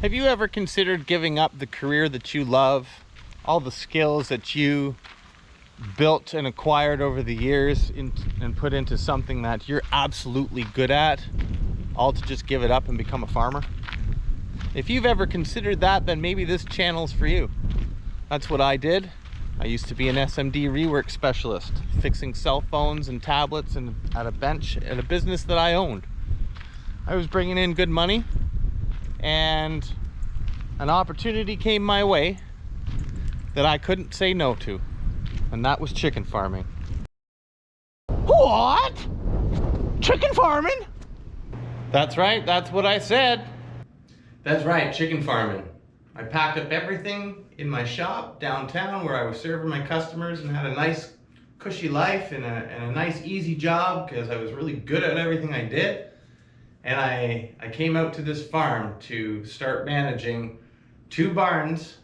Have you ever considered giving up the career that you love, all the skills that you built and acquired over the years and put into something that you're absolutely good at, all to just give it up and become a farmer? If you've ever considered that, then maybe this channel's for you. That's what I did. I used to be an SMD rework specialist, fixing cell phones and tablets and at a bench at a business that I owned. I was bringing in good money, and an opportunity came my way that I couldn't say no to, and that was chicken farming. What? Chicken farming? That's right, that's what I said. That's right, chicken farming. I packed up everything in my shop downtown where I was serving my customers and had a nice cushy life and a nice easy job because I was really good at everything I did. And I came out to this farm to start managing 2 barns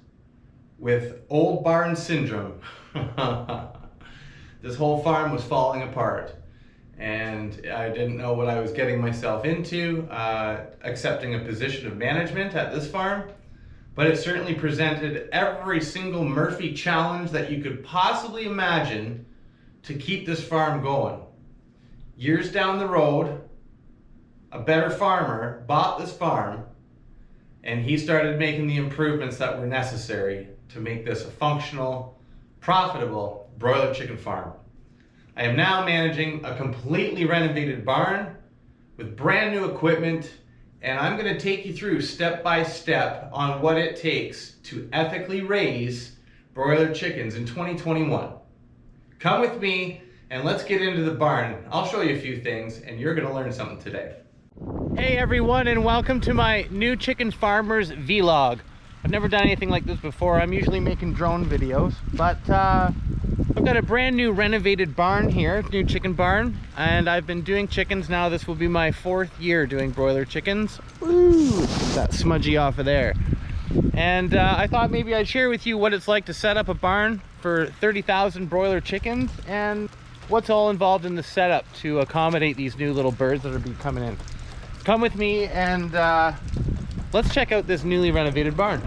with old barn syndrome. This whole farm was falling apart, and I didn't know what I was getting myself into, accepting a position of management at this farm. But it certainly presented every single Murphy challenge that you could possibly imagine to keep this farm going. Years down the road, a better farmer bought this farm, and he started making the improvements that were necessary to make this a functional, profitable broiler chicken farm. I am now managing a completely renovated barn with brand new equipment, and I'm going to take you through step by step on what it takes to ethically raise broiler chickens in 2021. Come with me and let's get into the barn. I'll show you a few things and you're going to learn something today. Hey everyone, and welcome to my new chicken farmers vlog. I've never done anything like this before. I'm usually making drone videos, but I've got a brand new renovated barn here, new chicken barn, and I've been doing chickens now. This will be my 4th year doing broiler chickens. Ooh, that smudgy off of there. And I thought maybe I'd share with you what it's like to set up a barn for 30,000 broiler chickens and what's all involved in the setup to accommodate these new little birds that are be coming in. Come with me and let's check out this newly renovated barn.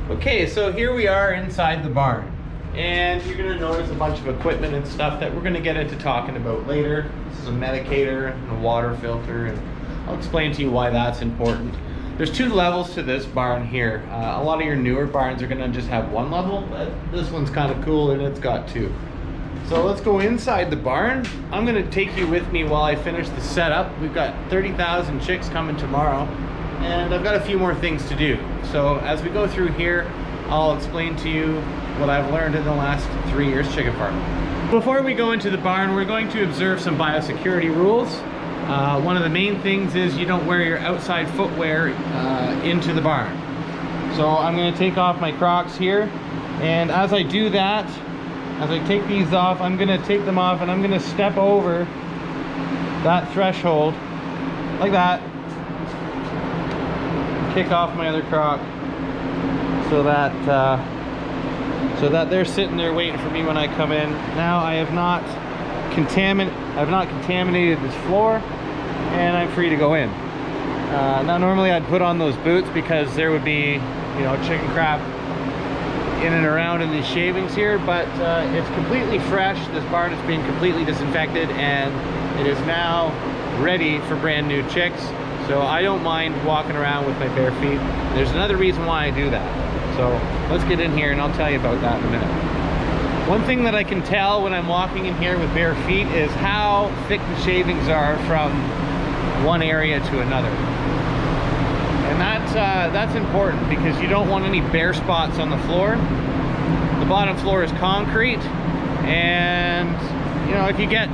Okay, so here we are inside the barn. And you're going to notice a bunch of equipment and stuff that we're going to get into talking about later. This is a medicator and a water filter, and I'll explain to you why that's important. There's 2 levels to this barn here. A lot of your newer barns are going to just have 1 level, but this one's kind of cool and it's got 2. So let's go inside the barn. I'm going to take you with me while I finish the setup. We've got 30,000 chicks coming tomorrow, and I've got a few more things to do. So as we go through here, I'll explain to you what I've learned in the last 3 years chicken farming. Before we go into the barn, we're going to observe some biosecurity rules. One of the main things is you don't wear your outside footwear into the barn. So I'm going to take off my Crocs here, and as I do that, as I take these off, I'm going to take them off and I'm going to step over that threshold like that, kick off my other Croc so that they're sitting there waiting for me when I come in. Now I have not contaminated this floor, and I'm free to go in. Now normally I'd put on those boots because there would be, you know, chicken crap in and around in these shavings here, but it's completely fresh. This barn is being completely disinfected and it is now ready for brand new chicks. So I don't mind walking around with my bare feet. There's another reason why I do that. So let's get in here and I'll tell you about that in a minute. One thing that I can tell when I'm walking in here with bare feet is how thick the shavings are from one area to another. And that's important because you don't want any bare spots on the floor. The bottom floor is concrete, and you know, if you get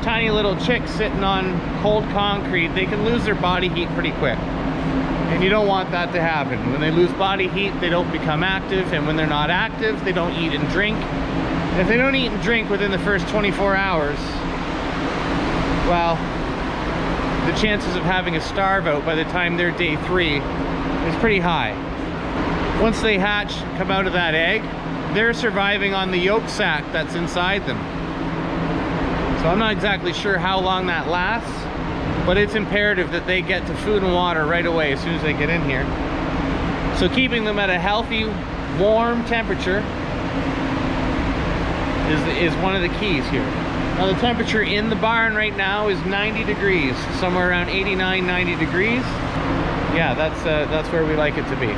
tiny little chicks sitting on cold concrete, they can lose their body heat pretty quick. And you don't want that to happen. When they lose body heat, they don't become active, and when they're not active, they don't eat and drink. And if they don't eat and drink within the first 24 hours, well, the chances of having a starve out by the time they're day 3 is pretty high. Once they hatch, come out of that egg, they're surviving on the yolk sac that's inside them. So I'm not exactly sure how long that lasts, but it's imperative that they get to food and water right away as soon as they get in here. So keeping them at a healthy, warm temperature is one of the keys here. Now the temperature in the barn right now is 90 degrees, somewhere around 89, 90 degrees. Yeah, that's where we like it to be.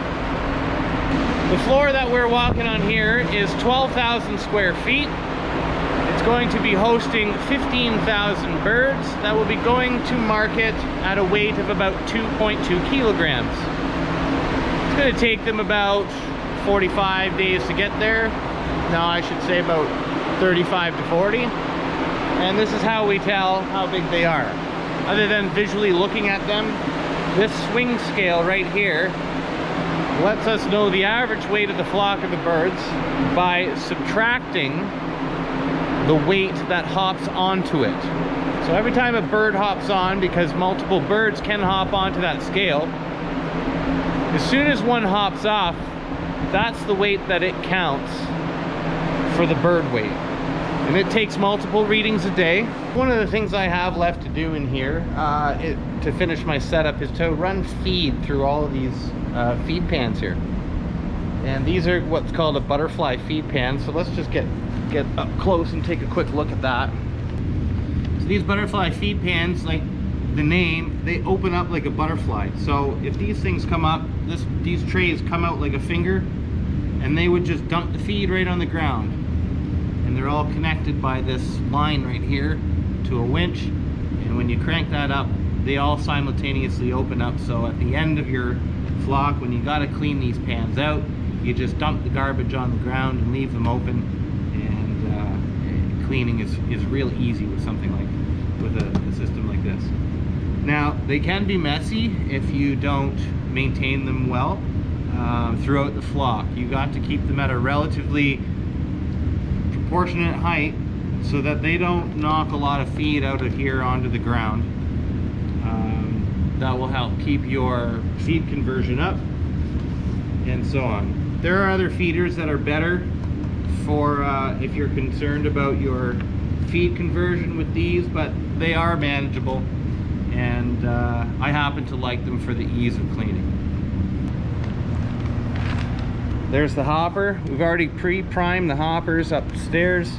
The floor that we're walking on here is 12,000 square feet. It's going to be hosting 15,000 birds that will be going to market at a weight of about 2.2 kilograms. It's going to take them about 45 days to get there. No, I should say about 35 to 40. And this is how we tell how big they are. Other than visually looking at them, this swing scale right here lets us know the average weight of the flock of the birds by subtracting the weight that hops onto it. So every time a bird hops on, because multiple birds can hop onto that scale, as soon as one hops off, that's the weight that it counts for the bird weight. And it takes multiple readings a day. One of the things I have left to do in here to finish my setup is to run feed through all of these feed pans here. And these are what's called a butterfly feed pan. So let's just get up close and take a quick look at that. So these butterfly feed pans, like the name, they open up like a butterfly. So if these things come up, these trays come out like a finger, and they would just dump the feed right on the ground. And they're all connected by this line right here to a winch, and when you crank that up, they all simultaneously open up. So at the end of your flock, when you got to clean these pans out, you just dump the garbage on the ground and leave them open, and cleaning is real easy with something like a system like this. Now they can be messy if you don't maintain them well throughout the flock. You got to keep them at a relatively proportionate height so that they don't knock a lot of feed out of here onto the ground. That will help keep your feed conversion up and so on. There are other feeders that are better for if you're concerned about your feed conversion with these, but they are manageable, and I happen to like them for the ease of cleaning. There's the hopper. We've already pre-primed the hoppers upstairs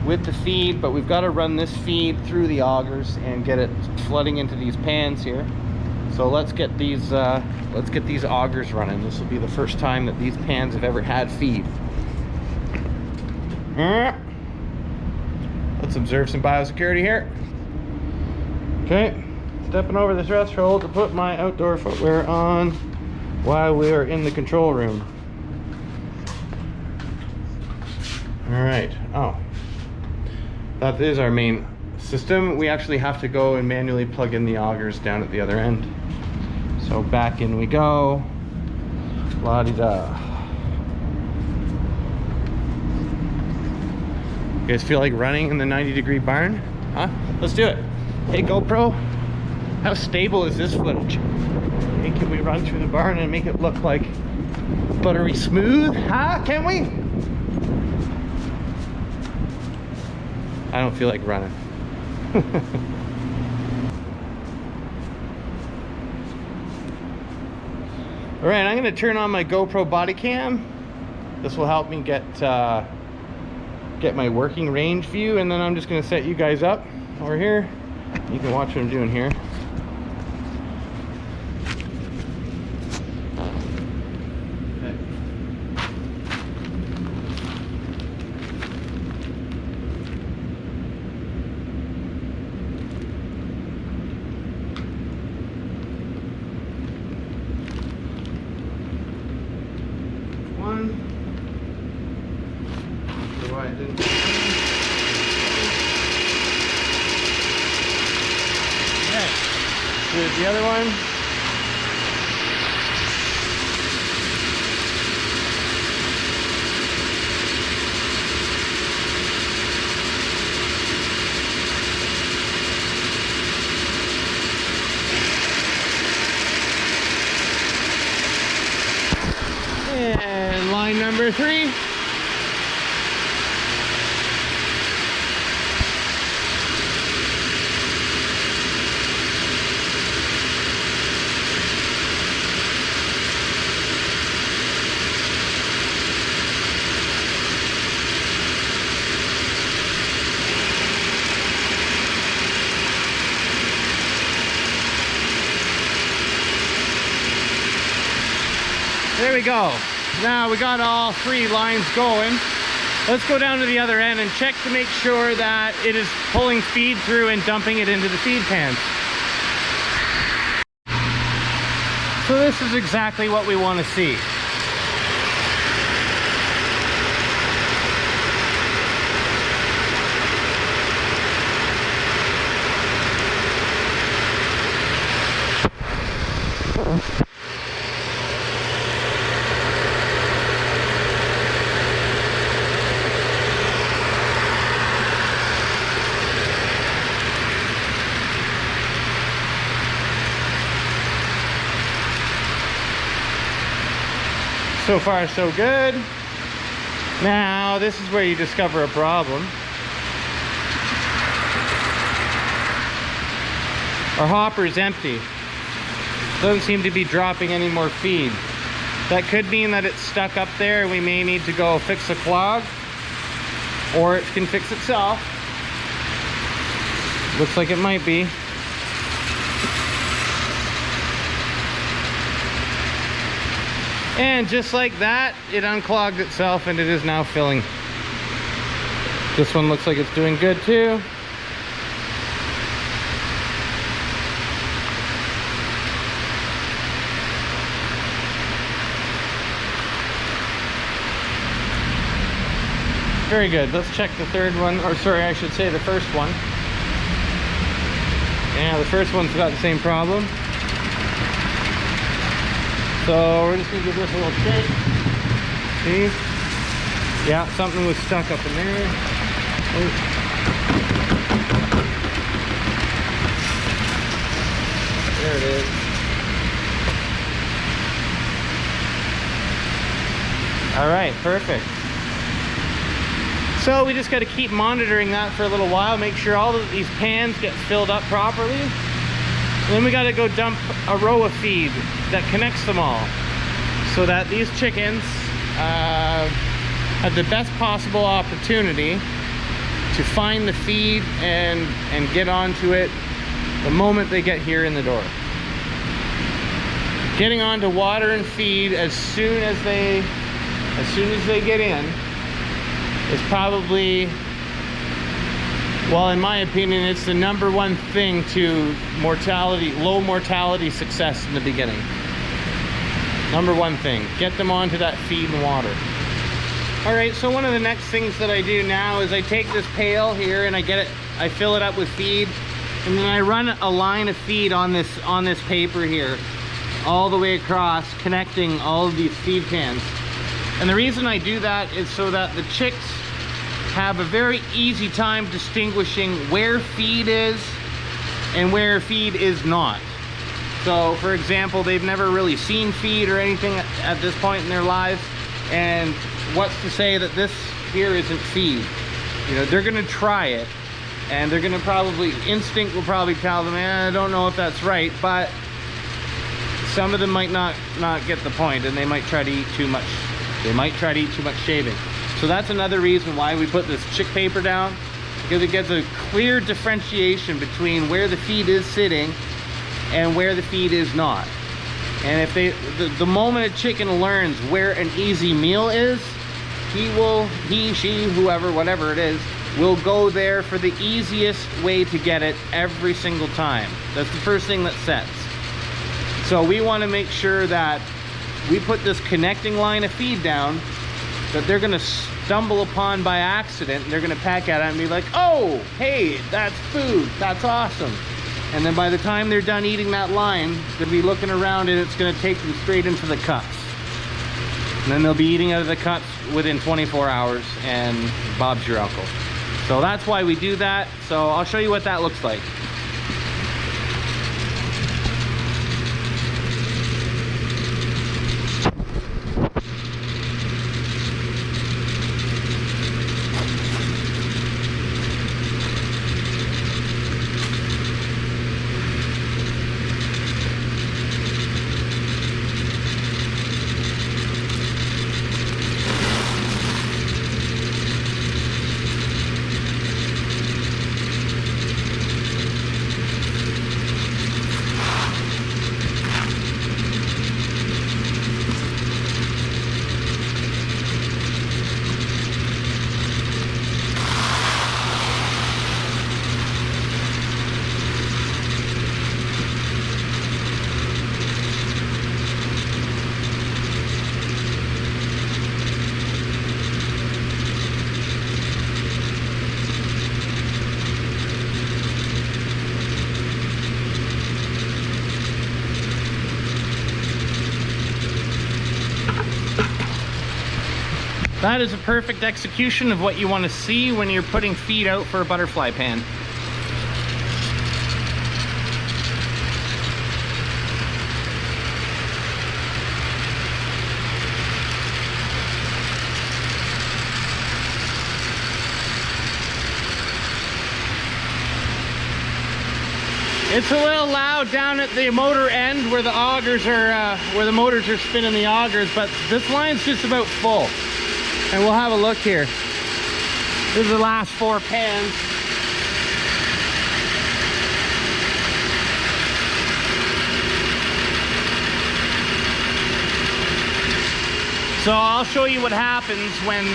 with the feed, but we've got to run this feed through the augers and get it flooding into these pans here. So let's get these augers running. This will be the first time that these pans have ever had feed. Let's observe some biosecurity here. Okay, stepping over the threshold to put my outdoor footwear on while we are in the control room. All right. Oh, that is our main system. We actually have to go and manually plug in the augers down at the other end. So back in we go. La-di-da. You guys feel like running in the 90-degree barn? Huh? Let's do it. Hey GoPro, how stable is this footage? Hey, can we run through the barn and make it look like buttery smooth? Huh? Can we? I don't feel like running. All right, I'm gonna turn on my GoPro body cam. This will help me get my working range view, and then I'm just gonna set you guys up over here. You can watch what I'm doing here. Here's the other one. And line number 3. There we go. Now we got all 3 lines going. Let's go down to the other end and check to make sure that it is pulling feed through and dumping it into the feed pans. So this is exactly what we want to see. So far, so good. Now, this is where you discover a problem. Our hopper is empty. Doesn't seem to be dropping any more feed. That could mean that it's stuck up there. We may need to go fix a clog, or it can fix itself. Looks like it might be. And just like that, it unclogged itself and it is now filling. This one looks like it's doing good too. Very good. Let's check the third one, or sorry, I should say the first one. Yeah, the first one's got the same problem. So we're just gonna give this a little shake. See? Yeah, something was stuck up in there. Oh. There it is. All right, perfect. So we just got to keep monitoring that for a little while, make sure all of these pans get filled up properly. And then we got to go dump a row of feed that connects them all, so that these chickens have the best possible opportunity to find the feed and get onto it the moment they get here in the door. Getting onto water and feed as soon as they get in is probably, well, in my opinion, it's the #1 thing to mortality, low mortality success in the beginning. #1 thing, get them onto that feed and water. All right, so one of the next things that I do now is I take this pail here and I fill it up with feed, and then I run a line of feed on this paper here, all the way across, connecting all of these feed pans. And the reason I do that is so that the chicks have a very easy time distinguishing where feed is and where feed is not. So for example, they've never really seen feed or anything at this point in their lives, and what's to say that this here isn't feed? You know, they're gonna try it, and they're gonna probably, instinct will probably tell them, I don't know if that's right, but some of them might not get the point, and they might try to eat too much. They might try to eat too much shaving. So that's another reason why we put this chick paper down, because it gets a clear differentiation between where the feed is sitting and where the feed is not. And if the moment a chicken learns where an easy meal is, he, she, whoever, whatever it is, will go there for the easiest way to get it every single time. That's the first thing that sets. So we want to make sure that we put this connecting line of feed down that they're going to stumble upon by accident, and they're going to peck at it and be like, oh, hey, that's food, that's awesome. And then by the time they're done eating that line, they'll be looking around and it's going to take them straight into the cups. And then they'll be eating out of the cups within 24 hours, and Bob's your uncle. So that's why we do that. So I'll show you what that looks like. That is a perfect execution of what you want to see when you're putting feed out for a butterfly pan. It's a little loud down at the motor end where the augers are, where the motors are spinning the augers, but this line's just about full. And we'll have a look here. This is the last 4 pans. So I'll show you what happens when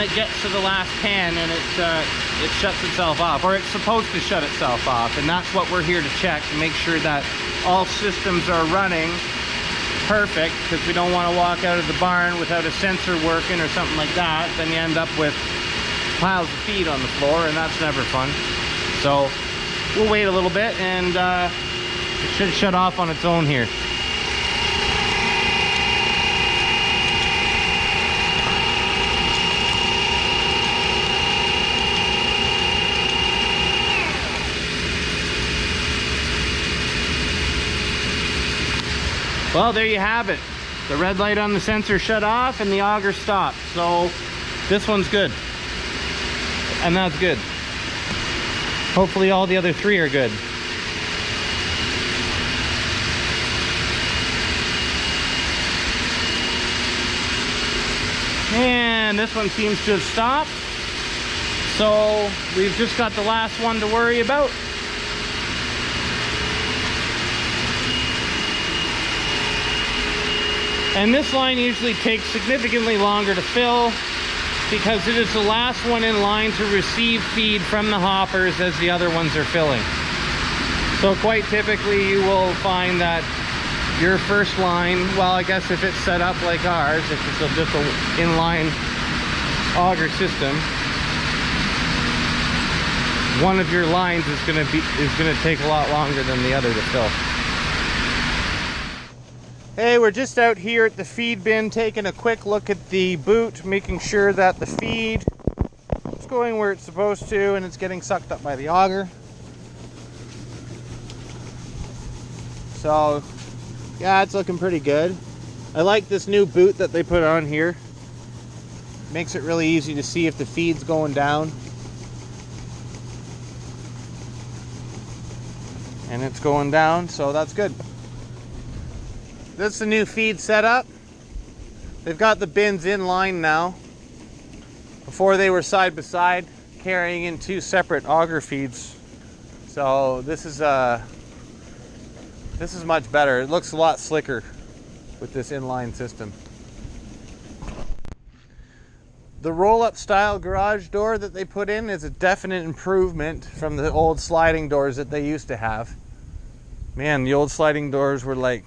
it gets to the last pan and it shuts itself off, or it's supposed to shut itself off, and that's what we're here to check, to make sure that all systems are running perfect, because we don't want to walk out of the barn without a sensor working or something like that. Then you end up with piles of feed on the floor, and that's never fun. So we'll wait a little bit, and it should shut off on its own here. Well, there you have it. The red light on the sensor shut off and the auger stopped. So this one's good. And that's good. Hopefully all the other 3 are good. And this one seems to have stopped. So we've just got the last one to worry about. And this line usually takes significantly longer to fill because it is the last one in line to receive feed from the hoppers as the other ones are filling. So quite typically you will find that your first line, well, I guess if it's set up like ours, if it's just an inline auger system, one of your lines is going to take a lot longer than the other to fill. Hey, we're just out here at the feed bin taking a quick look at the boot, making sure that the feed is going where it's supposed to and it's getting sucked up by the auger. So, yeah, it's looking pretty good. I like this new boot that they put on here. Makes it really easy to see if the feed's going down. And it's going down, so that's good. This is the new feed setup. They've got the bins in line now. Before they were side by side, carrying in 2 separate auger feeds. So this is much better. It looks a lot slicker with this inline system. The roll-up style garage door that they put in is a definite improvement from the old sliding doors that they used to have. Man, the old sliding doors were like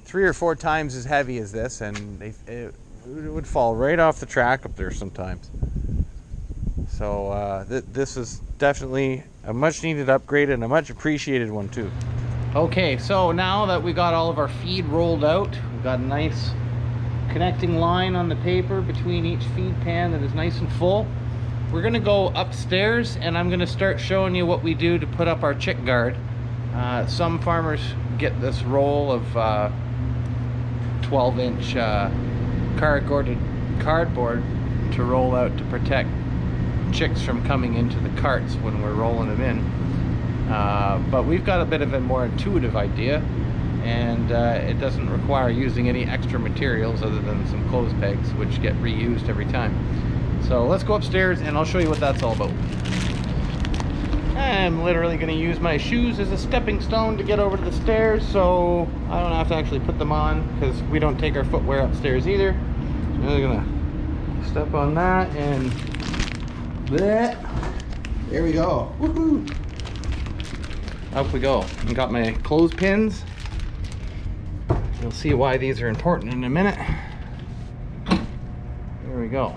3 or 4 times as heavy as this, and it would fall right off the track up there sometimes. So this is definitely a much needed upgrade and a much appreciated one too. Okay, so now that we got all of our feed rolled out, we've got a nice connecting line on the paper between each feed pan that is nice and full. We're gonna go upstairs and I'm gonna start showing you what we do to put up our chick guard. Some farmers get this roll of 12-inch cardboard to roll out to protect chicks from coming into the carts when we're rolling them in. But we've got a bit of a more intuitive idea, and it doesn't require using any extra materials other than some clothes pegs, which get reused every time. So let's go upstairs and I'll show you what that's all about. I'm literally going to use my shoes as a stepping stone to get over to the stairs, so I don't have to actually put them on because we don't take our footwear upstairs either. So I'm going to step on that and there we go. Woohoo! Up we go. I got my clothespins. You'll see why these are important in a minute. There we go.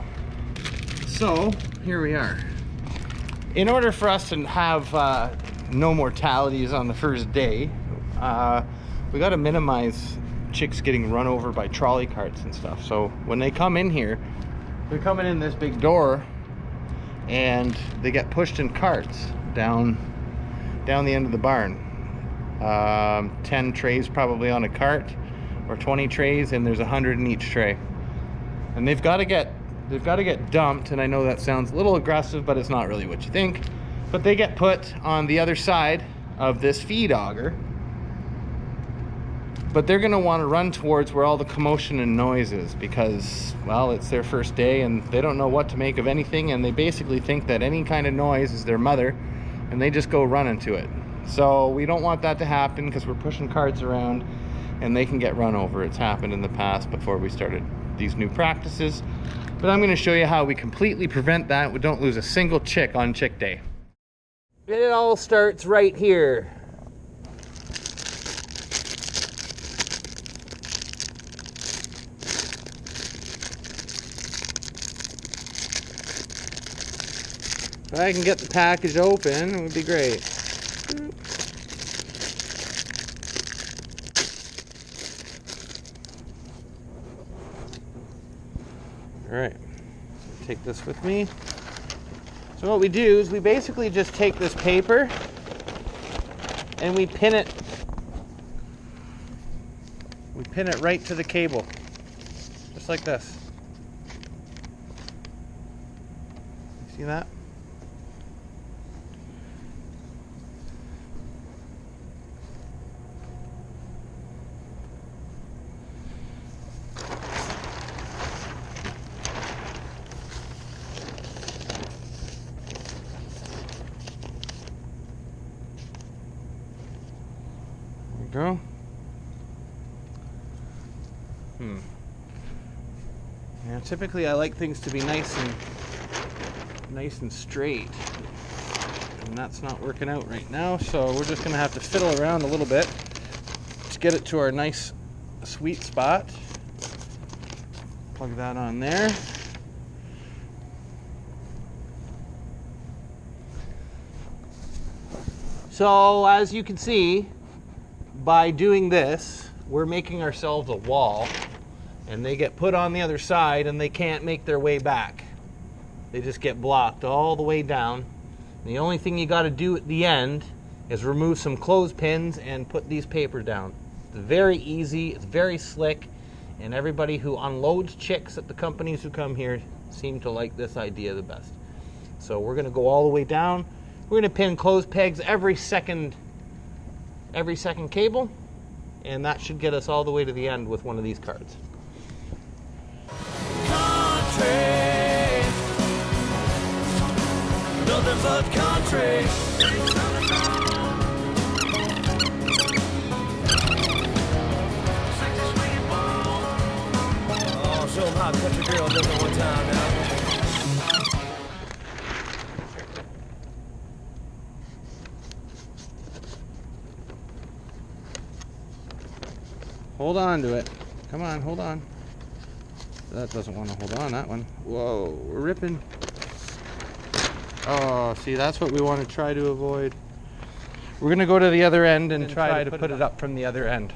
So here we are. In order for us to have no mortalities on the first day, we got to minimize chicks getting run over by trolley carts and stuff. So when they come in here, they're coming in this big door and they get pushed in carts down the end of the barn. 10 trays probably on a cart, or 20 trays, and there's 100 in each tray. And they've got to get dumped, and I know that sounds a little aggressive, but it's not really what you think. But they get put on the other side of this feed auger. But they're going to want to run towards where all the commotion and noise is, because, well, it's their first day and they don't know what to make of anything, and they basically think that any kind of noise is their mother, and they just go running to it. So we don't want that to happen, because we're pushing carts around and they can get run over. It's happened in the past before we started these new practices. But I'm going to show you how we completely prevent that. We don't lose a single chick on chick day. It all starts right here. If I can get the package open, it would be great. All right, take this with me. So what we do is we basically just take this paper and we pin it right to the cable, just like this. See that? Go. Yeah, typically I like things to be nice and straight, and that's not working out right now, so we're just gonna have to fiddle around a little bit to get it to our nice sweet spot. Plug that on there. So as you can see, by doing this, we're making ourselves a wall, and they get put on the other side and they can't make their way back. They just get blocked all the way down. And the only thing you got to do at the end is remove some clothespins and put these paper down. It's very easy, it's very slick, and everybody who unloads chicks at the companies who come here seem to like this idea the best. So we're going to go all the way down. We're going to pin clothes pegs every second cable, and that should get us all the way to the end with one of these cards. Country, nothing but country. Oh, show them how country girl does it one time now. Hold on to it. Come on, hold on. That doesn't want to hold on, that one. Whoa, we're ripping. Oh, see, that's what we want to try to avoid. We're going to go to the other end and try to put it up from the other end.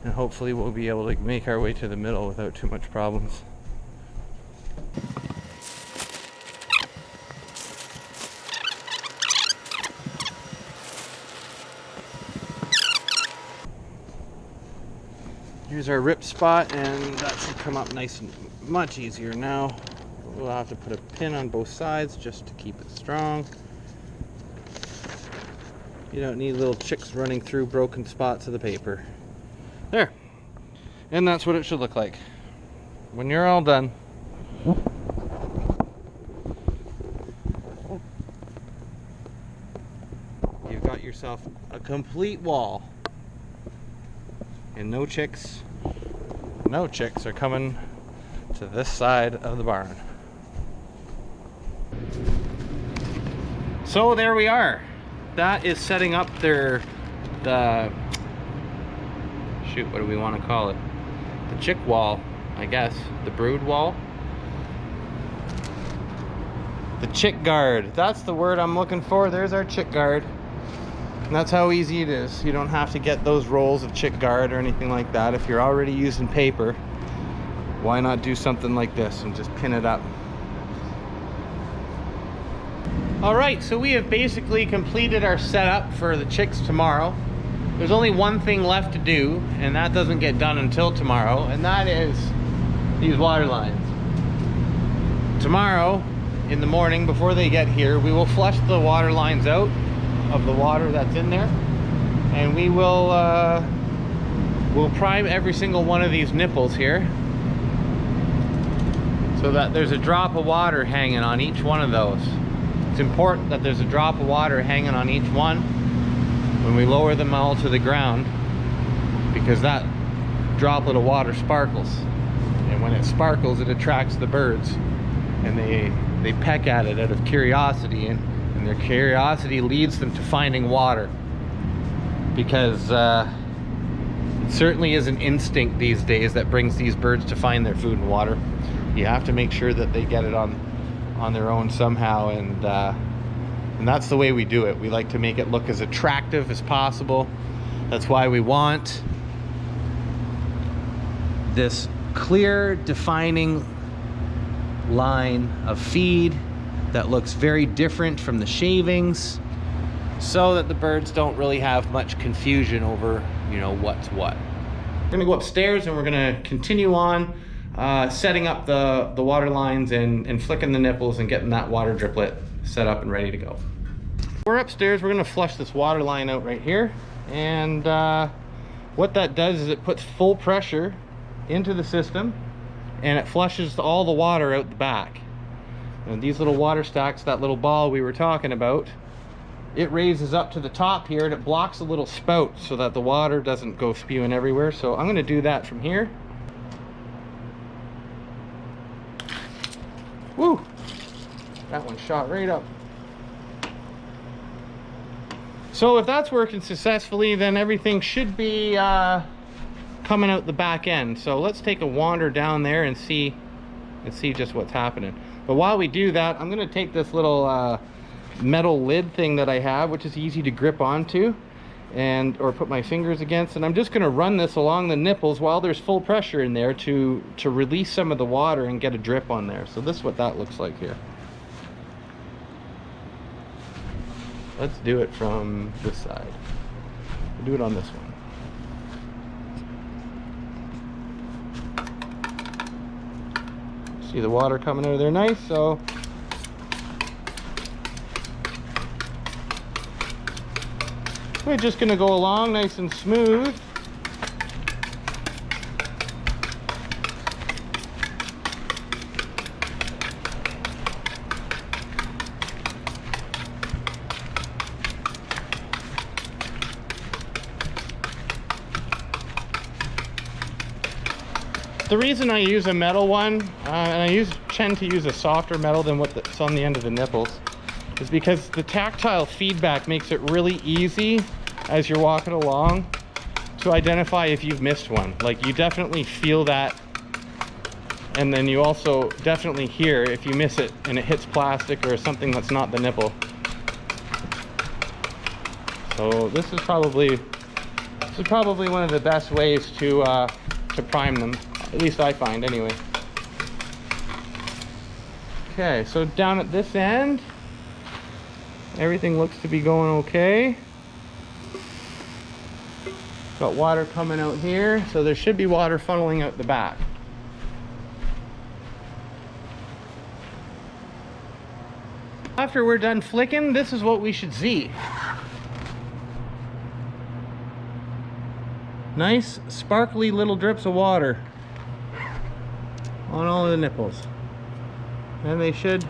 And hopefully we'll be able to make our way to the middle without too much problems. Here's our rip spot, and that should come up nice and much easier now. We'll have to put a pin on both sides just to keep it strong. You don't need little chicks running through broken spots of the paper. There. And that's what it should look like when you're all done. You've got yourself a complete wall. And no chicks are coming to this side of the barn. So there we are. That is setting up the shoot, what do we want to call it? The chick wall, I guess. The brood wall. The chick guard. That's the word I'm looking for. There's our chick guard. And that's how easy it is. You don't have to get those rolls of chick guard or anything like that. If you're already using paper, why not do something like this and just pin it up? All right, so we have basically completed our setup for the chicks tomorrow. There's only one thing left to do, and that doesn't get done until tomorrow, and that is these water lines. Tomorrow in the morning, before they get here, we will flush the water lines out of the water that's in there, and we will we'll prime every single one of these nipples here so that there's a drop of water hanging on each one of those. It's important that there's a drop of water hanging on each one when we lower them all to the ground, because that droplet of water sparkles, and when it sparkles it attracts the birds, and they peck at it out of curiosity, and their curiosity leads them to finding water, because it certainly is an instinct these days that brings these birds to find their food and water. You have to make sure that they get it on their own somehow, and that's the way we do it. We like to make it look as attractive as possible. That's why we want this clear, defining line of feed that looks very different from the shavings, so that the birds don't really have much confusion over, you know, what's what. We're gonna go upstairs and we're gonna continue on setting up the water lines and flicking the nipples and getting that water driplet set up and ready to go. We're upstairs. We're going to flush this water line out right here, and what that does is it puts full pressure into the system and it flushes all the water out the back. And these little water stacks, that little ball we were talking about, it raises up to the top here and it blocks a little spout so that the water doesn't go spewing everywhere. So I'm going to do that from here. Woo! That one shot right up. So if that's working successfully, then everything should be coming out the back end. So let's take a wander down there and see just what's happening. But while we do that, I'm going to take this little metal lid thing that I have, which is easy to grip onto or put my fingers against, and I'm just going to run this along the nipples while there's full pressure in there to release some of the water and get a drip on there. So this is what that looks like here. Let's do it from this side. We'll do it on this one. See the water coming out of there nice, so we're just going to go along nice and smooth. The reason I use a metal one, and I tend to use a softer metal than what's on the end of the nipples, is because the tactile feedback makes it really easy as you're walking along to identify if you've missed one. Like, you definitely feel that, and then you also definitely hear if you miss it and it hits plastic or something that's not the nipple. So this is probably one of the best ways to prime them. At least I find, anyway. Okay, so down at this end, everything looks to be going okay. Got water coming out here, so there should be water funneling out the back. After we're done flicking, this is what we should see. Nice, sparkly little drips of water on all of the nipples, and they should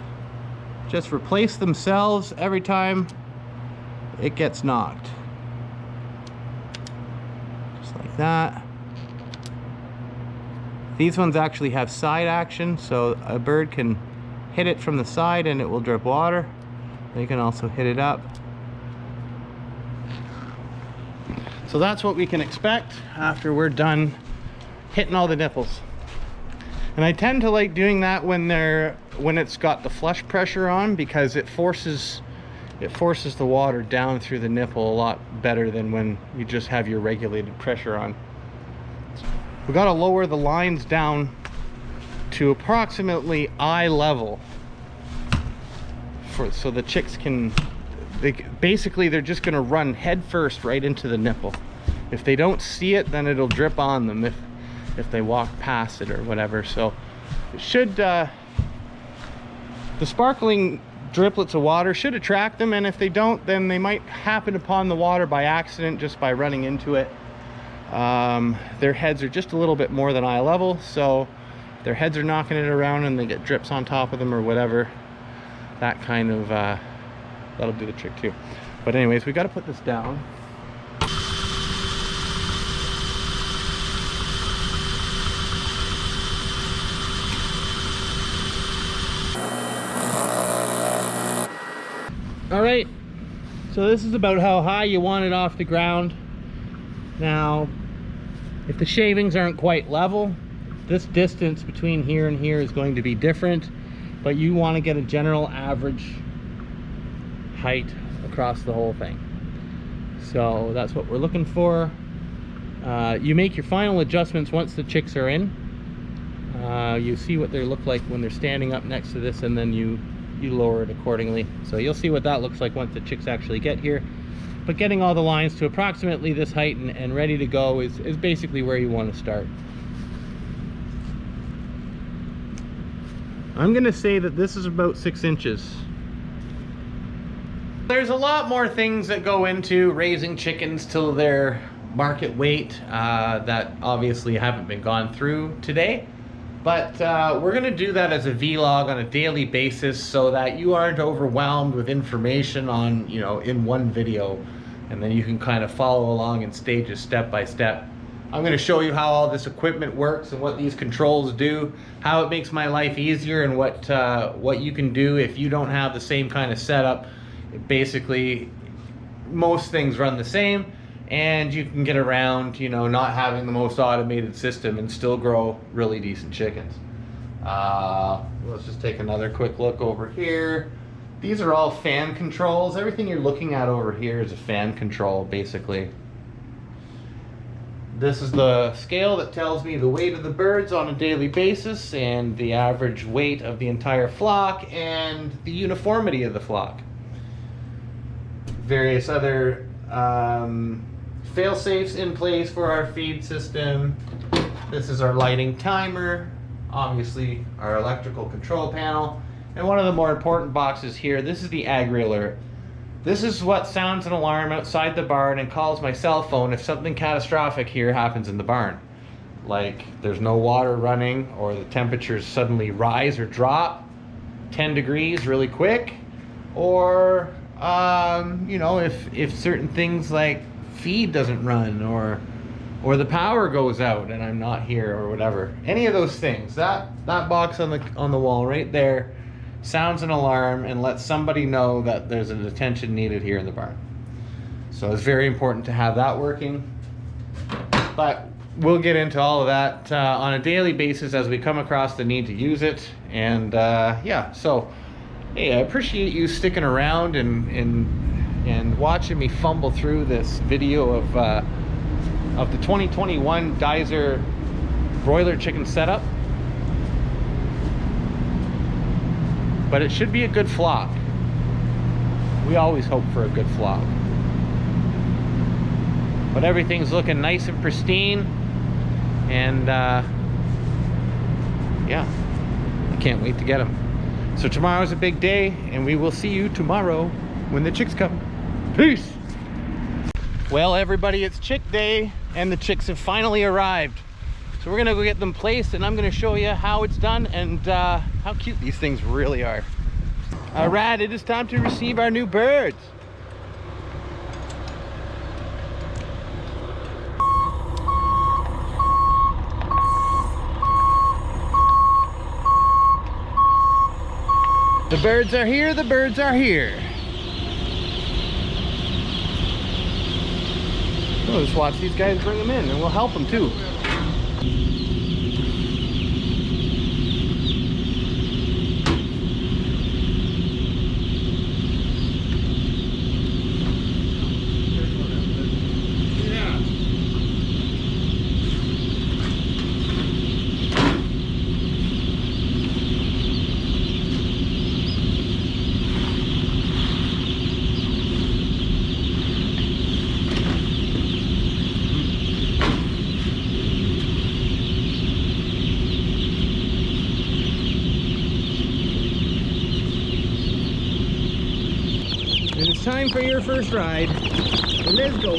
just replace themselves every time it gets knocked, just like that. These ones actually have side action, so a bird can hit it from the side and it will drip water. They can also hit it up. So that's what we can expect after we're done hitting all the nipples. And I tend to like doing that when it's got the flush pressure on, because it forces it forces the water down through the nipple a lot better than when you just have your regulated pressure on. We got to lower the lines down to approximately eye level so the chicks can, basically they're just going to run head first right into the nipple. If they don't see it, then it'll drip on them if they walk past it or whatever. So it should, the sparkling driplets of water should attract them, and if they don't, then they might happen upon the water by accident just by running into it. Their heads are just a little bit more than eye level, so if their heads are knocking it around and they get drips on top of them or whatever, that kind of that'll do the trick too. But anyways, we got to put this down. All right, so this is about how high you want it off the ground. Now, if the shavings aren't quite level, this distance between here and here is going to be different, but you want to get a general average height across the whole thing. So that's what we're looking for. You make your final adjustments once the chicks are in. You see what they look like when they're standing up next to this, and then you lower it accordingly. So you'll see what that looks like once the chicks actually get here. But getting all the lines to approximately this height and ready to go is basically where you want to start. I'm gonna say that this is about 6 inches. There's a lot more things that go into raising chickens till their market weight that obviously haven't been gone through today. But we're gonna do that as a vlog on a daily basis so that you aren't overwhelmed with information on, you know, in one video, and then you can kind of follow along in stages step by step. I'm gonna show you how all this equipment works and what these controls do, how it makes my life easier, and what you can do if you don't have the same kind of setup. Basically, most things run the same, and you can get around, you know, not having the most automated system and still grow really decent chickens. Let's just take another quick look over here. These are all fan controls. Everything you're looking at over here is a fan control, basically. This is the scale that tells me the weight of the birds on a daily basis and the average weight of the entire flock and the uniformity of the flock. Various other fail-safes in place for our feed system. This is our lighting timer, obviously our electrical control panel, and one of the more important boxes here, this is the agri alert. This is what sounds an alarm outside the barn and calls my cell phone if something catastrophic here happens in the barn. Like there's no water running, or the temperatures suddenly rise or drop 10 degrees really quick, or you know, if certain things like feed doesn't run, or the power goes out and I'm not here, or whatever. Any of those things. That box on the wall right there sounds an alarm and lets somebody know that there's an attention needed here in the barn. So it's very important to have that working. But we'll get into all of that on a daily basis as we come across the need to use it. And yeah, so hey, I appreciate you sticking around and watching me fumble through this video of the 2021 Dyser broiler chicken setup. But it should be a good flock. We always hope for a good flock. But everything's looking nice and pristine, and yeah, I can't wait to get them. So tomorrow's a big day, and we will see you tomorrow when the chicks come. Peace. Well, everybody, it's chick day, and the chicks have finally arrived. So we're gonna go get them placed, and I'm gonna show you how it's done and how cute these things really are. All right, it is time to receive our new birds. The birds are here, the birds are here. We'll just watch these guys bring them in, and we'll help them too. time for your first ride. Let's go.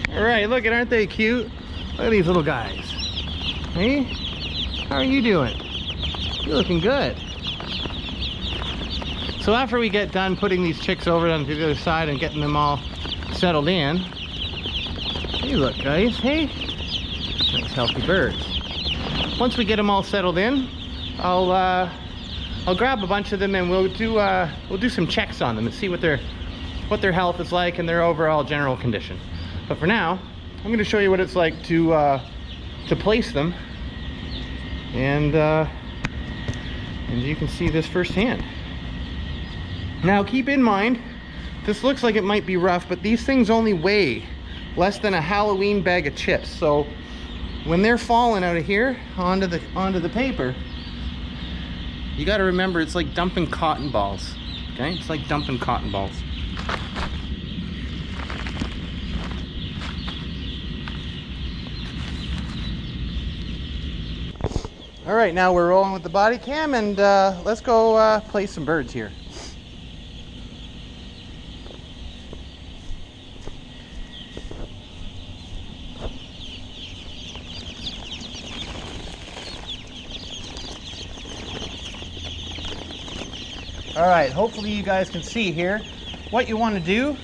Alright, look, aren't they cute? Look at these little guys. Hey, how are you doing? You're looking good. So after we get done putting these chicks over onto the other side and getting them all settled in, hey, look guys, hey, nice healthy birds. Once we get them all settled in, I'll grab a bunch of them and we'll do some checks on them and see what their health is like and their overall general condition. But for now, I'm going to show you what it's like to place them, and you can see this firsthand. Now keep in mind, this looks like it might be rough, but these things only weigh less than a Halloween bag of chips. So when they're falling out of here onto the paper, you got to remember it's like dumping cotton balls. Okay, it's like dumping cotton balls. All right, now we're rolling with the body cam, and let's go place some birds here. All right, hopefully you guys can see here. What you want to do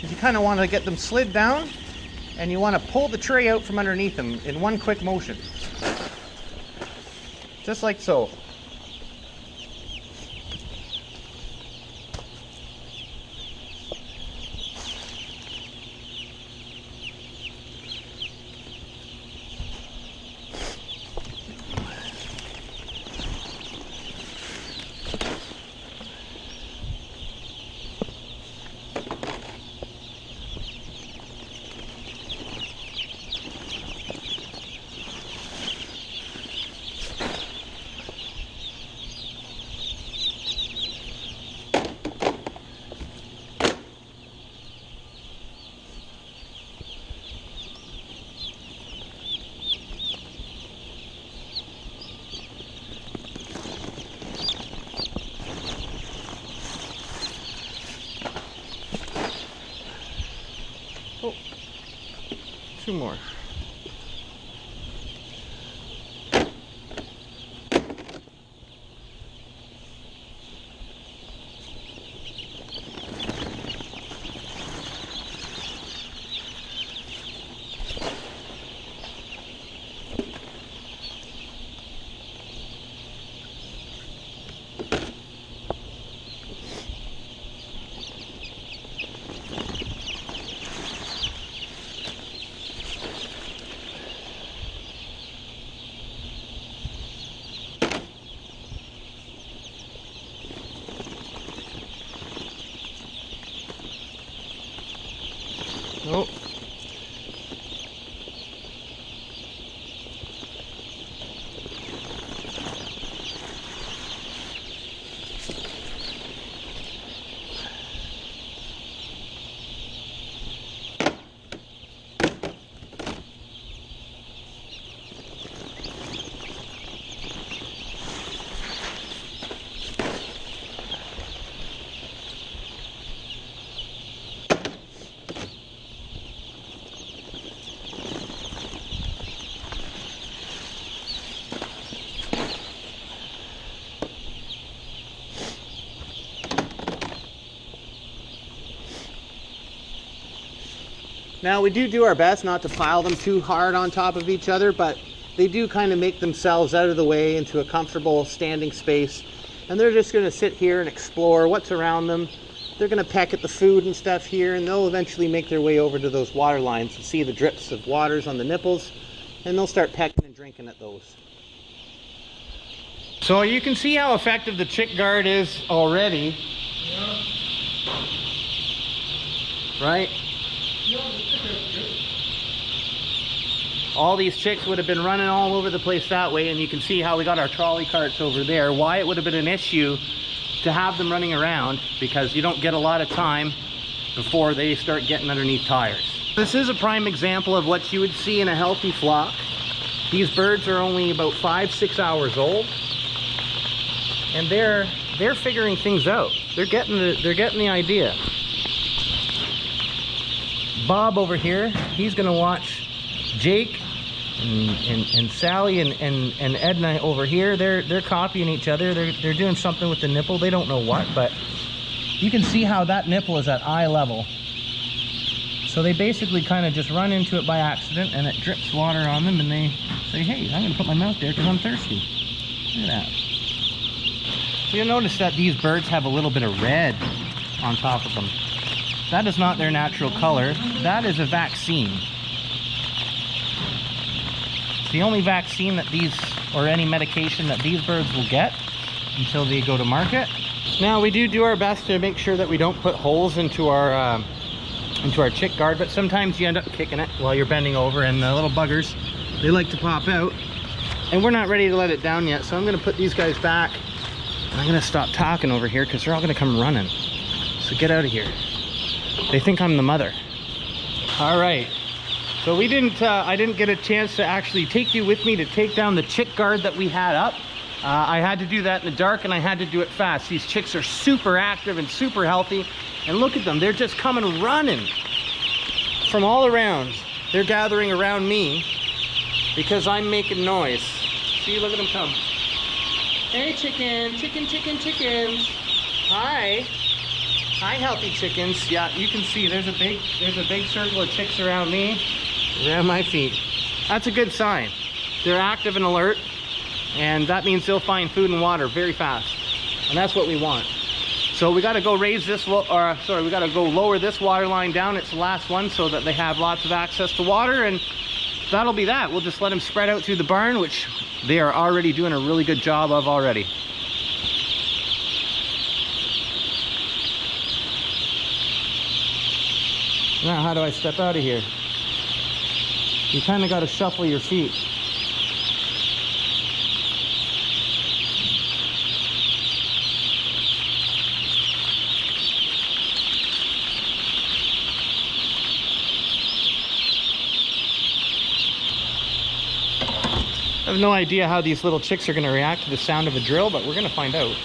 is you kind of want to get them slid down, and you want to pull the tray out from underneath them in one quick motion. Just like so. Oh, two more. Oh. Now we do our best not to pile them too hard on top of each other, but they do kind of make themselves out of the way into a comfortable standing space, and they're just going to sit here and explore what's around them. They're going to peck at the food and stuff here, and they'll eventually make their way over to those water lines and see the drips of waters on the nipples, and they'll start pecking and drinking at those. So you can see how effective the chick guard is already. Yeah. Right? All these chicks would have been running all over the place that way, and you can see how we got our trolley carts over there. Why it would have been an issue to have them running around, because you don't get a lot of time before they start getting underneath tires. This is a prime example of what you would see in a healthy flock. These birds are only about 5-6 hours old, and they're figuring things out. They're getting the idea. Bob over here, he's gonna watch Jake and Sally and Edna over here. They're copying each other. They're doing something with the nipple. They don't know what, but you can see how that nipple is at eye level. So they basically kind of just run into it by accident, and it drips water on them, and they say, hey, I'm gonna put my mouth there because I'm thirsty. Look at that. So you'll notice that these birds have a little bit of red on top of them. That is not their natural color. That is a vaccine. It's the only vaccine that these, or any medication that these birds will get until they go to market. Now we do our best to make sure that we don't put holes into our chick guard, but sometimes you end up kicking it while you're bending over, and the little buggers, they like to pop out. And we're not ready to let it down yet, so I'm gonna put these guys back. And I'm gonna stop talking over here because they're all gonna come running. So get out of here. They think I'm the mother. All right. So I didn't get a chance to actually take you with me to take down the chick guard that we had up. I had to do that in the dark, and I had to do it fast. These chicks are super active and super healthy. And look at them, they're just coming running from all around. They're gathering around me because I'm making noise. See, look at them come. Hey chickens. Hi. Hi, healthy chickens. Yeah, you can see there's a big circle of chicks around me, around my feet. That's a good sign. They're active and alert, and that means they'll find food and water very fast. And that's what we want. So we got to go we got to go lower this water line down. It's the last one, so that they have lots of access to water, and that'll be that. We'll just let them spread out through the barn, which they are already doing a really good job of already. Now, how do I step out of here? You kind of got to shuffle your feet. I have no idea how these little chicks are going to react to the sound of a drill, but we're going to find out.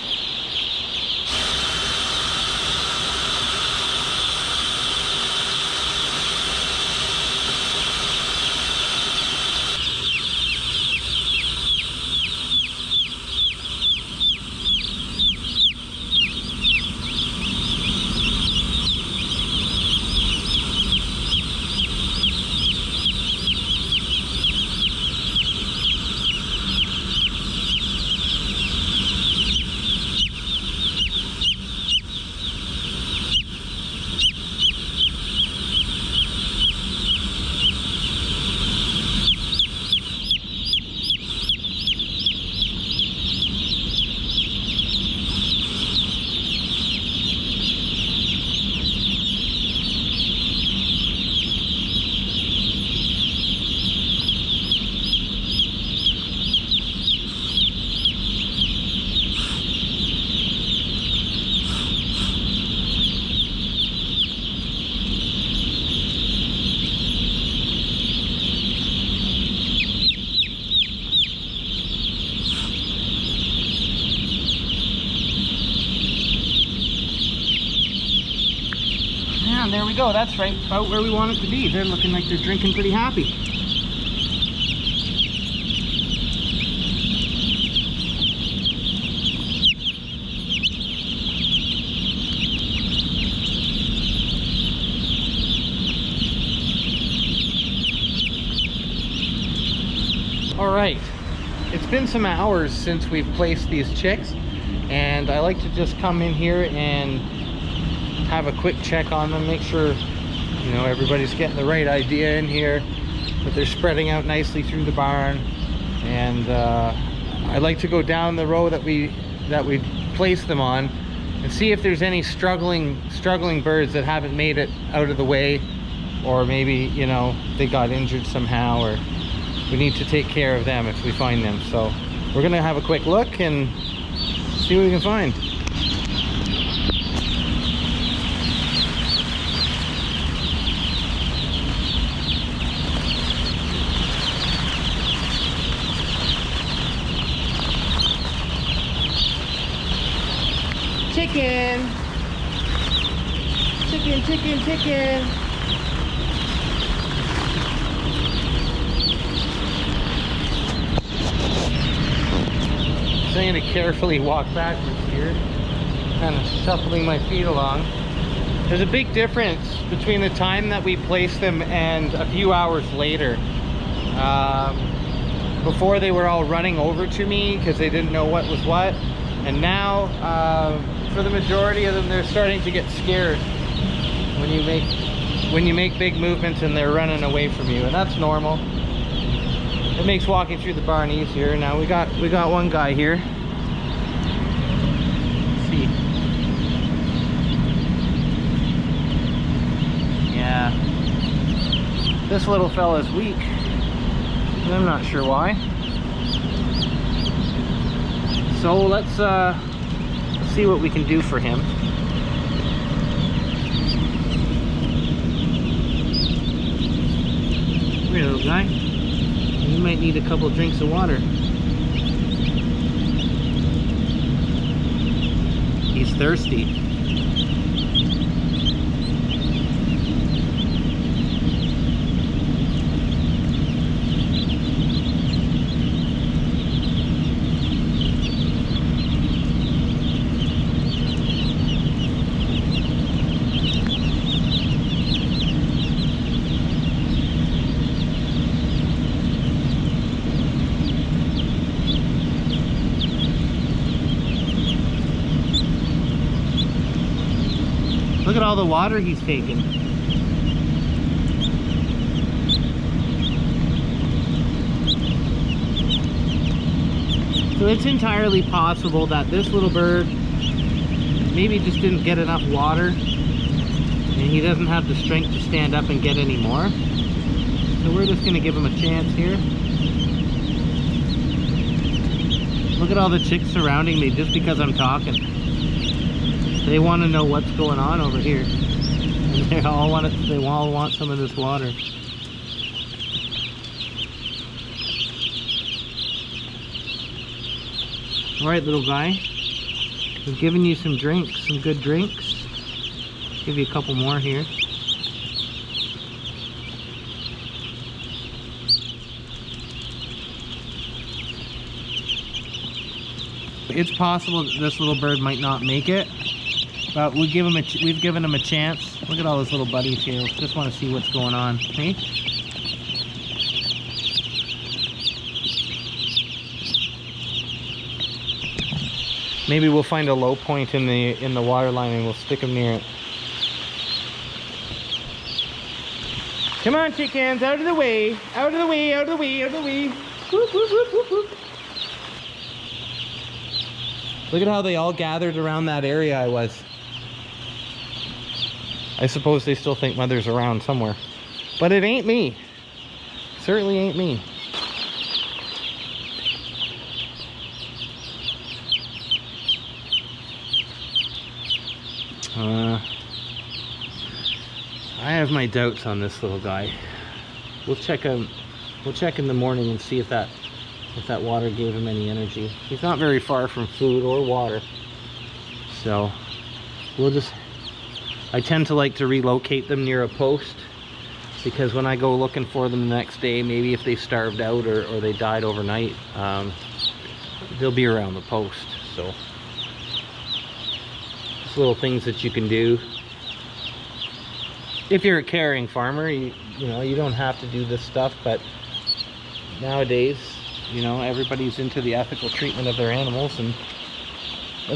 There we go. That's right about where we want it to be. They're looking like they're drinking pretty happy. right, it's been some hours since we've placed these chicks, and I like to just come in here and have a quick check on them, make sure, you know, everybody's getting the right idea in here, that they're spreading out nicely through the barn. And I like to go down the row that we placed them on and see if there's any struggling birds that haven't made it out of the way, or maybe, you know, they got injured somehow, or we need to take care of them if we find them. So we're gonna have a quick look and see what we can find. Chicken! Chicken, chicken, chicken! So I'm going to carefully walk backwards here, kind of shuffling my feet along. There's a big difference between the time that we placed them and a few hours later. Before, they were all running over to me because they didn't know what was what, and now for the majority of them, they're starting to get scared when you make big movements and they're running away from you, and that's normal. It makes walking through the barn easier. Now we got one guy here. Let's see. Yeah, this little fella's weak. I'm not sure why. So let's see what we can do for him. Come here, little guy. You might need a couple drinks of water. He's thirsty. Look at all the water he's taken. So it's entirely possible that this little bird maybe just didn't get enough water and he doesn't have the strength to stand up and get any more. So we're just going to give him a chance here. Look at all the chicks surrounding me just because I'm talking. They want to know what's going on over here, and they all want some of this water. All right, little guy, we've given you some drinks, some good drinks. Give you a couple more here. It's possible that this little bird might not make it, but we've given him a chance. Look at all his little buddies here. Just want to see what's going on. Hey? Maybe we'll find a low point in the water line and we'll stick him near it. Come on, chickens, out of the way, out of the way, out of the way, out of the way. Whoop, whoop, whoop, whoop, whoop. Look at how they all gathered around that area I was. I suppose they still think mother's around somewhere. But it ain't me. Certainly ain't me. I have my doubts on this little guy. We'll check in the morning and see if that water gave him any energy. He's not very far from food or water. So I tend to like to relocate them near a post, because when I go looking for them the next day, maybe if they starved out or they died overnight, they'll be around the post. So just little things that you can do. If you're a caring farmer, you know, you don't have to do this stuff, but nowadays, You know, everybody's into the ethical treatment of their animals, and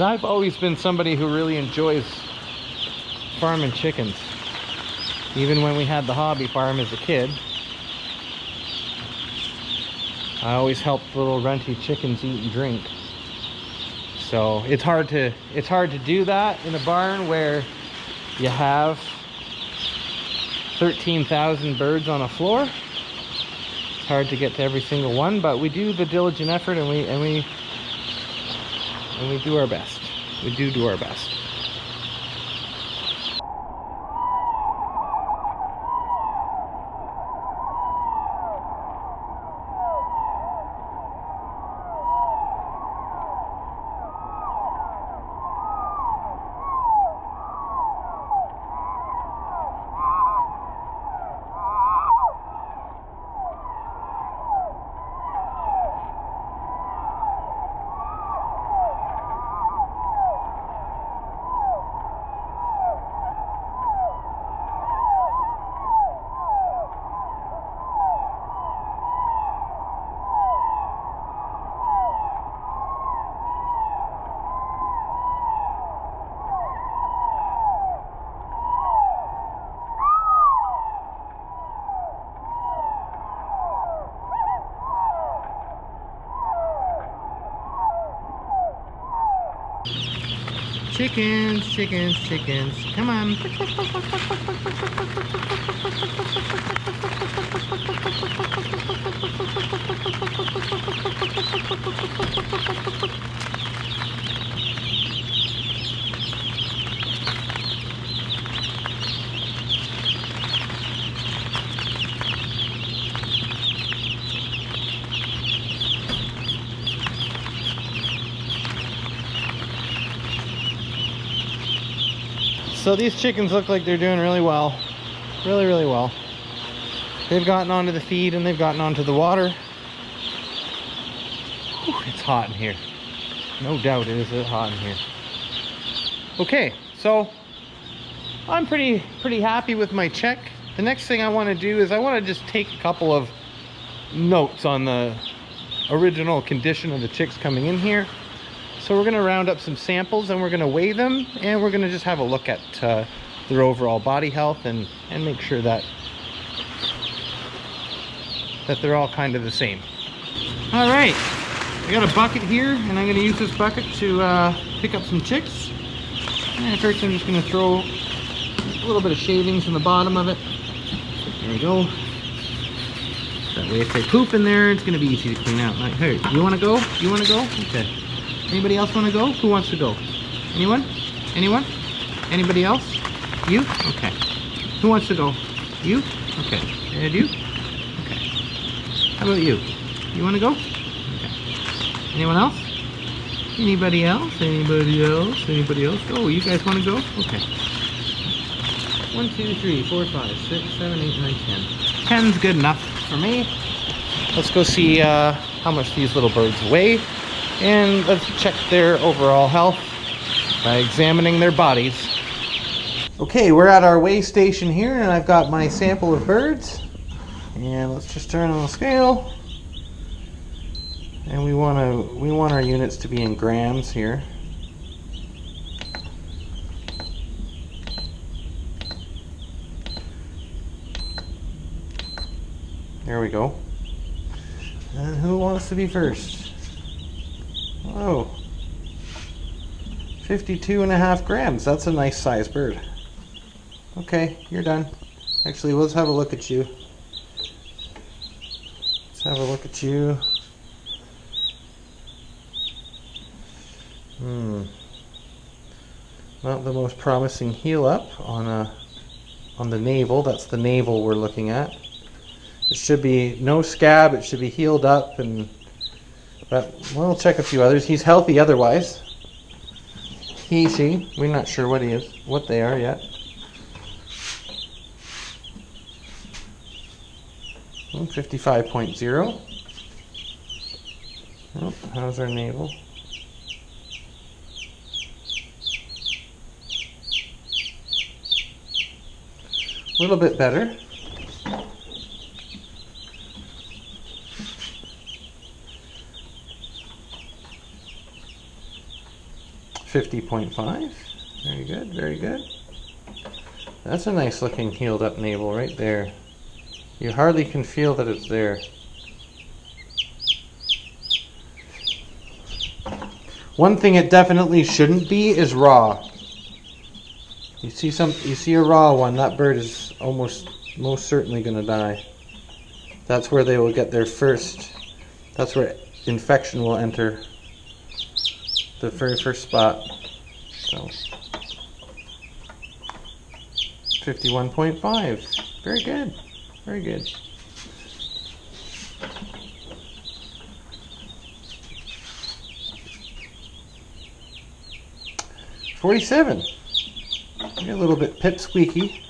I've always been somebody who really enjoys farming chickens. Even when we had the hobby farm as a kid, I always helped little runty chickens eat and drink. So it's hard to do that in a barn where you have 13,000 birds on a floor. It's hard to get to every single one, but we do the diligent effort, and we do our best. We do our best. Chickens, chickens, chickens. Come on. So these chickens look like they're doing really well. Really, really well. They've gotten onto the feed and they've gotten onto the water. Whew, it's hot in here. No doubt it is hot in here. Okay, so I'm pretty happy with my check. The next thing I want to do is I want to just take a couple of notes on the original condition of the chicks coming in here. So we're going to round up some samples and we're going to weigh them, and we're going to just have a look at their overall body health and make sure that they're all kind of the same. All right, I got a bucket here, and I'm going to use this bucket to pick up some chicks. And first I'm just going to throw a little bit of shavings in the bottom of it. There we go. That way if they poop in there, it's going to be easy to clean out. Like, hey, you want to go? You want to go? Okay. Anybody else want to go? Who wants to go? Anyone? Anyone? Anybody else? You? Okay. Who wants to go? You? Okay. And you? Okay. How about you? You want to go? Okay. Anyone else? Anybody else? Anybody else? Anybody else? Oh, you guys want to go? Okay. 1, 2, 3, 4, 5, 6, 7, 8, 9, 10. 10's good enough for me. Let's go see how much these little birds weigh. And let's check their overall health by examining their bodies. Okay, we're at our weigh station here, and I've got my sample of birds. And let's just turn on the scale. And we want our units to be in grams here. There we go. And who wants to be first? Oh, 52.5 grams. That's a nice size bird. Okay, you're done. Actually, let's have a look at you. Let's have a look at you. Not the most promising heel up on the navel. That's the navel we're looking at. It should be no scab. It should be healed up, but we'll check a few others. He's healthy otherwise. He, she. We're not sure what he is, what they are yet. 55.0. Oh, how's our navel? A little bit better. 50.5. Very good, very good. That's a nice looking healed up navel right there. You hardly can feel that it's there. One thing it definitely shouldn't be is raw. You see a raw one, that bird is most certainly going to die. That's where they will get their first, that's where infection will enter. The very first spot. So 51.5. Very good. Very good. $47. You're a little bit pipsqueaky.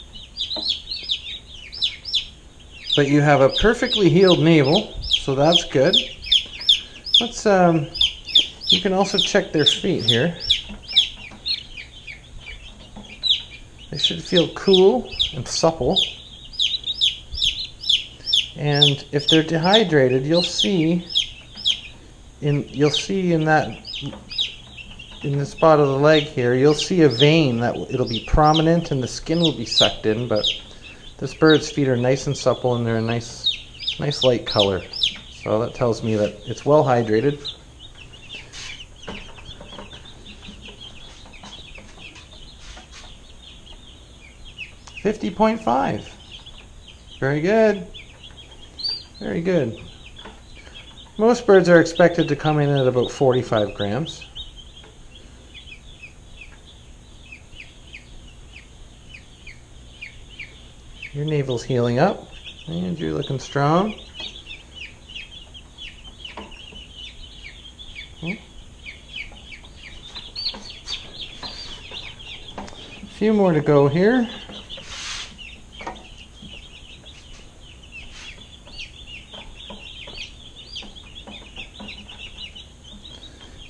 But you have a perfectly healed navel, so that's good. Let's you can also check their feet here. They should feel cool and supple. And if they're dehydrated, you'll see in the spot of the leg here, you'll see a vein that it'll be prominent and the skin will be sucked in, but this bird's feet are nice and supple and they're a nice light color. So that tells me that it's well hydrated. $50.5. Very good. Very good. Most birds are expected to come in at about 45 grams. Your navel's healing up, and you're looking strong. A few more to go here.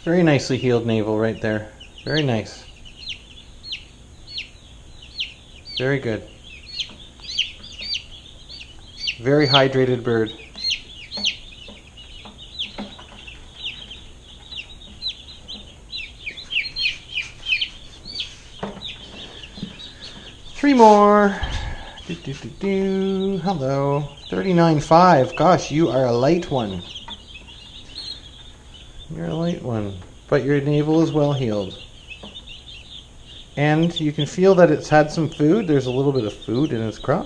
Very nicely healed navel right there. Very nice. Very good. Very hydrated bird. Three more. Hello. 39.5. Gosh, you are a light one. You're a light one, but your navel is well healed. And you can feel that it's had some food. There's a little bit of food in its crop.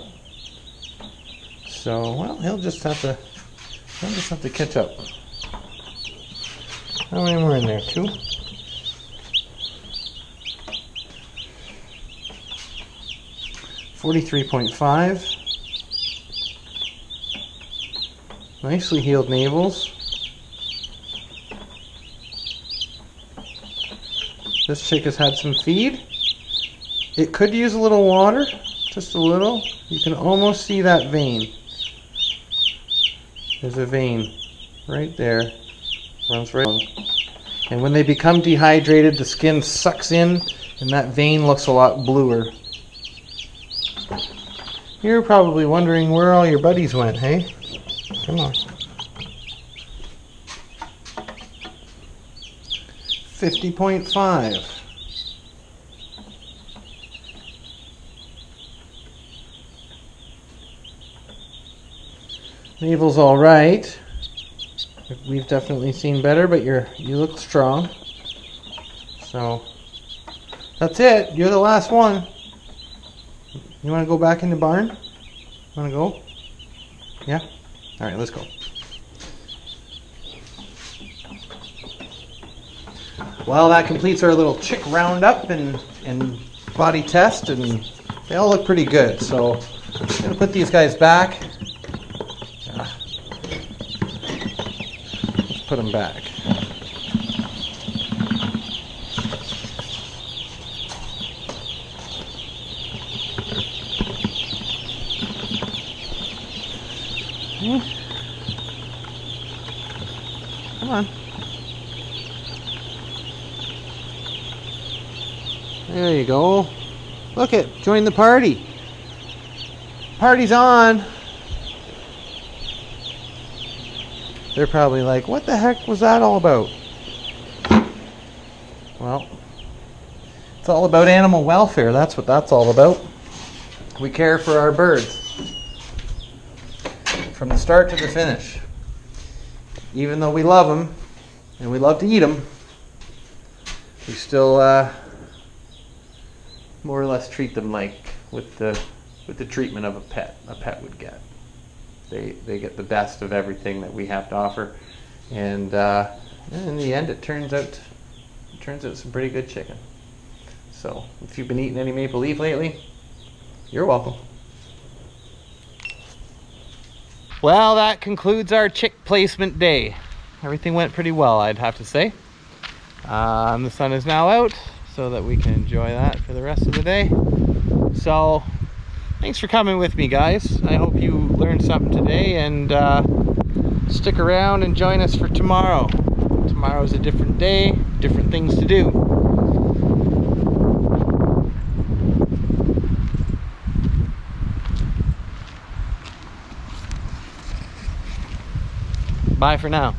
So, well, he'll just have to catch up. How many more in there? 2? $43.5. Nicely healed navels. This chick has had some feed. It could use a little water, just a little. You can almost see that vein. There's a vein right there. Runs right along. And when they become dehydrated, the skin sucks in and that vein looks a lot bluer. You're probably wondering where all your buddies went, hey? Come on. 50.5. Navel's all right. We've definitely seen better, but you look strong. So that's it. You're the last one. You want to go back in the barn? Want to go? Yeah? All right, let's go. Well, that completes our little chick roundup and body test, and they all look pretty good. So I'm just going to put these guys back. Let's put them back. Come on. There you go. Look it, join the party. Party's on. They're probably like, what the heck was that all about? Well, It's all about animal welfare. That's what that's all about. We care for our birds from the start to the finish. Even though we love them and we love to eat them, we still more or less treat them like with the treatment of a pet would get. They get the best of everything that we have to offer, and in the end, it turns out some pretty good chicken. So if you've been eating any maple leaf lately, you're welcome. Well, that concludes our chick placement day. Everything went pretty well, I'd have to say. The sun is now out, so that we can enjoy that for the rest of the day. So thanks for coming with me, guys. I hope you learned something today, and stick around and join us for tomorrow. Tomorrow's a different day, different things to do. Bye for now.